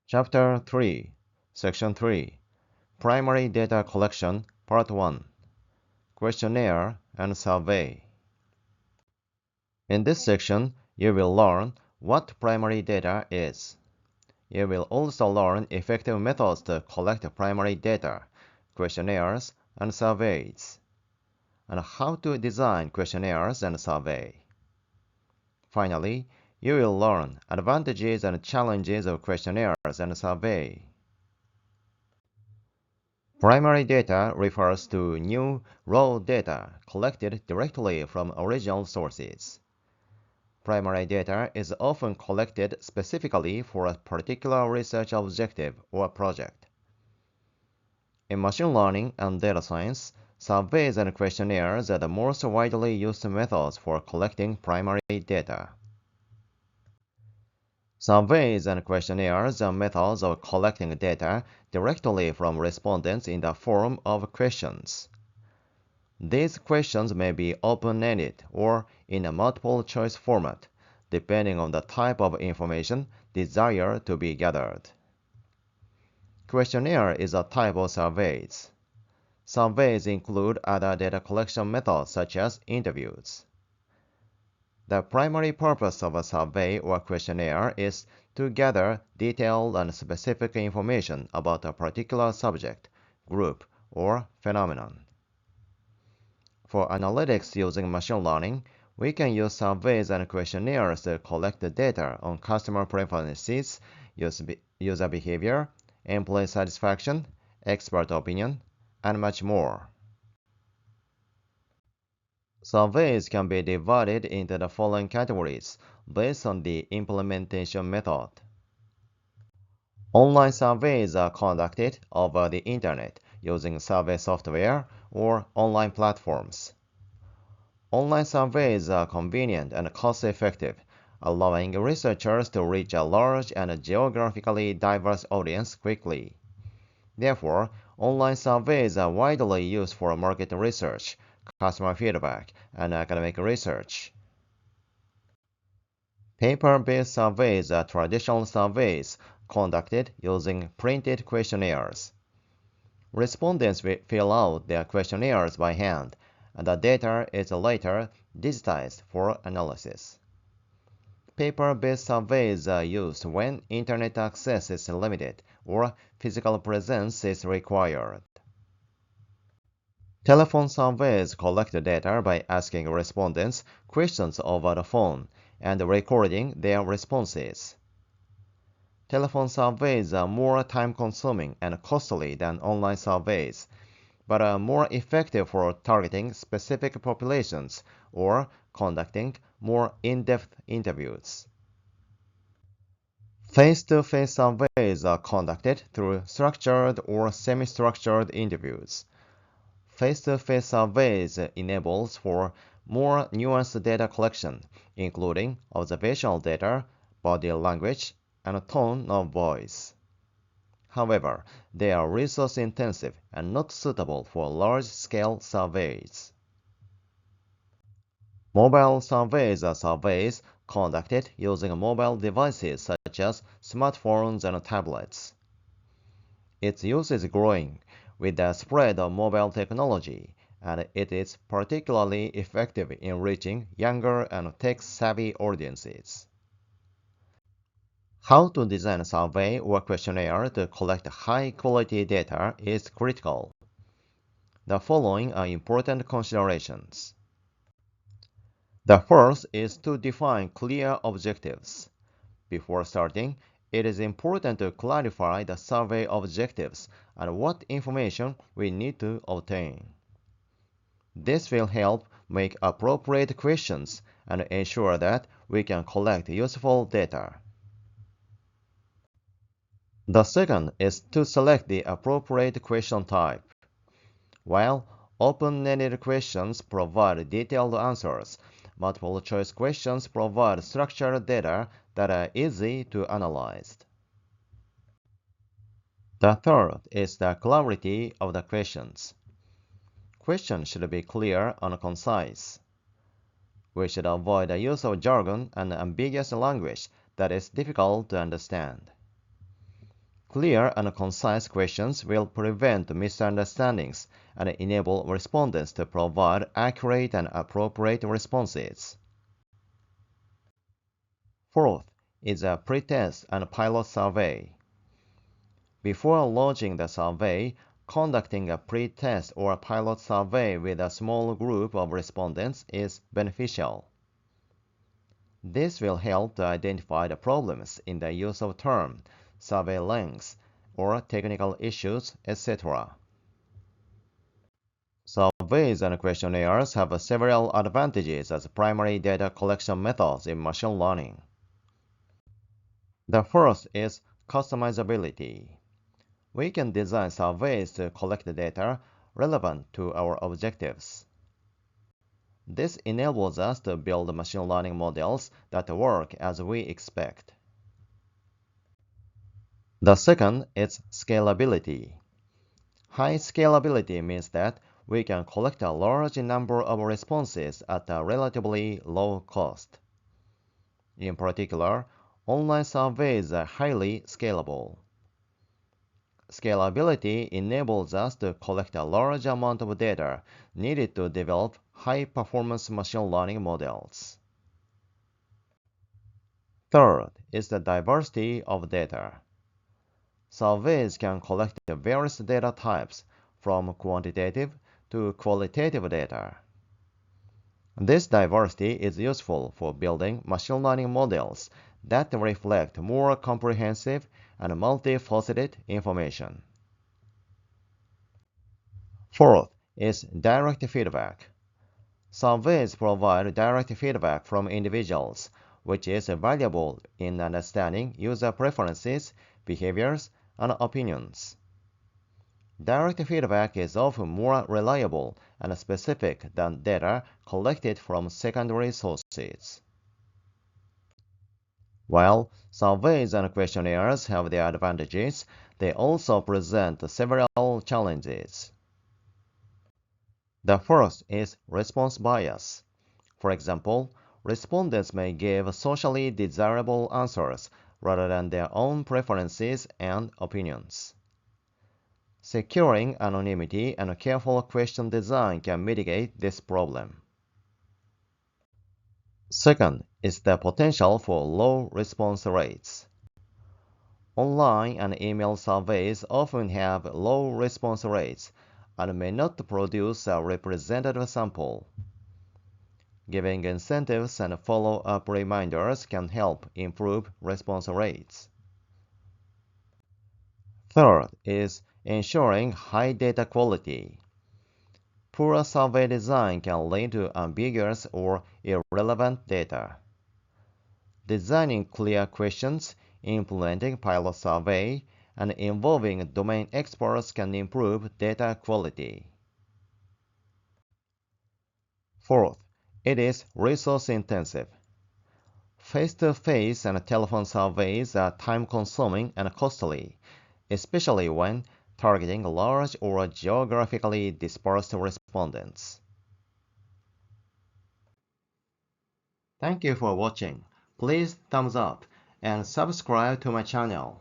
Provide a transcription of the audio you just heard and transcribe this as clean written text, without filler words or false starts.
Chapter 3, Section 3, Primary Data Collection, Part 1, Questionnaire and Survey. In this section, you will learn what primary data is. You will also learn effective methods to collect primary data, questionnaires, and surveys, and how to design questionnaires and survey. Finally, you will learn advantages and challenges of questionnaires and survey. Primary data refers to new, raw data collected directly from original sources. Primary data is often collected specifically for a particular research objective or project. In machine learning and data science, surveys and questionnaires are the most widely used methods for collecting primary data. Surveys and questionnaires are methods of collecting data directly from respondents in the form of questions. These questions may be open-ended or in a multiple-choice format, depending on the type of information desired to be gathered. Questionnaire is a type of surveys. Surveys include other data collection methods such as interviews. The primary purpose of a survey or questionnaire is to gather detailed and specific information about a particular subject, group, or phenomenon. For analytics using machine learning, we can use surveys and questionnaires to collect the data on customer preferences, user behavior, employee satisfaction, expert opinion, and much more. Surveys can be divided into the following categories based on the implementation method. Online surveys are conducted over the internet using survey software or online platforms. Online surveys are convenient and cost-effective, allowing researchers to reach a large and geographically diverse audience quickly. Therefore, online surveys are widely used for market research, customer feedback, and academic research. Paper-based surveys are traditional surveys conducted using printed questionnaires. Respondents will fill out their questionnaires by hand, and the data is later digitized for analysis. Paper-based surveys are used when internet access is limited or physical presence is required. Telephone surveys collect data by asking respondents questions over the phone and recording their responses. Telephone surveys are more time-consuming and costly than online surveys, but are more effective for targeting specific populations or conducting more in-depth interviews. Face-to-face surveys are conducted through structured or semi-structured interviews. Face-to-face surveys enables for more nuanced data collection, including observational data, body language, and tone of voice. However, they are resource-intensive and not suitable for large-scale surveys. Mobile surveys are surveys conducted using mobile devices such as smartphones and tablets. Its use is growing with the spread of mobile technology, and it is particularly effective in reaching younger and tech-savvy audiences. How to design a survey or questionnaire to collect high-quality data is critical. The following are important considerations. The first is to define clear objectives. Before starting, it is important to clarify the survey objectives and what information we need to obtain. This will help make appropriate questions and ensure that we can collect useful data. The second is to select the appropriate question type. While open-ended questions provide detailed answers, multiple-choice questions provide structured data that are easy to analyze. The third is the clarity of the questions. Questions should be clear and concise. We should avoid the use of jargon and ambiguous language that is difficult to understand. Clear and concise questions will prevent misunderstandings and enable respondents to provide accurate and appropriate responses. Fourth is a pretest and pilot survey. Before launching the survey, conducting a pre-test or pilot survey with a small group of respondents is beneficial. This will help to identify the problems in the use of term, survey lengths, or technical issues, etc. Surveys and questionnaires have several advantages as primary data collection methods in machine learning. The first is customizability. We can design surveys to collect data relevant to our objectives. This enables us to build machine learning models that work as we expect. The second is scalability. High scalability means that we can collect a large number of responses at a relatively low cost. In particular, online surveys are highly scalable. Scalability enables us to collect a large amount of data needed to develop high-performance machine learning models. Third is the diversity of data. Surveys can collect various data types, from quantitative to qualitative data. This diversity is useful for building machine learning models that reflect more comprehensive and multifaceted information. Fourth is direct feedback. Surveys provide direct feedback from individuals, which is valuable in understanding user preferences, behaviors, and opinions. Direct feedback is often more reliable and specific than data collected from secondary sources. While surveys and questionnaires have their advantages, they also present several challenges. The first is response bias. For example, respondents may give socially desirable answers rather than their own preferences and opinions. Securing anonymity and careful question design can mitigate this problem. Second is the potential for low response rates. Online and email surveys often have low response rates and may not produce a representative sample. Giving incentives and follow-up reminders can help improve response rates. Third is ensuring high data quality. Poor survey design can lead to ambiguous or irrelevant data. Designing clear questions, implementing pilot survey, and involving domain experts can improve data quality. Fourth, it is resource intensive. Face-to-face and telephone surveys are time-consuming and costly, especially when targeting large or geographically dispersed respondents. Thank you for watching. Please thumbs up and subscribe to my channel.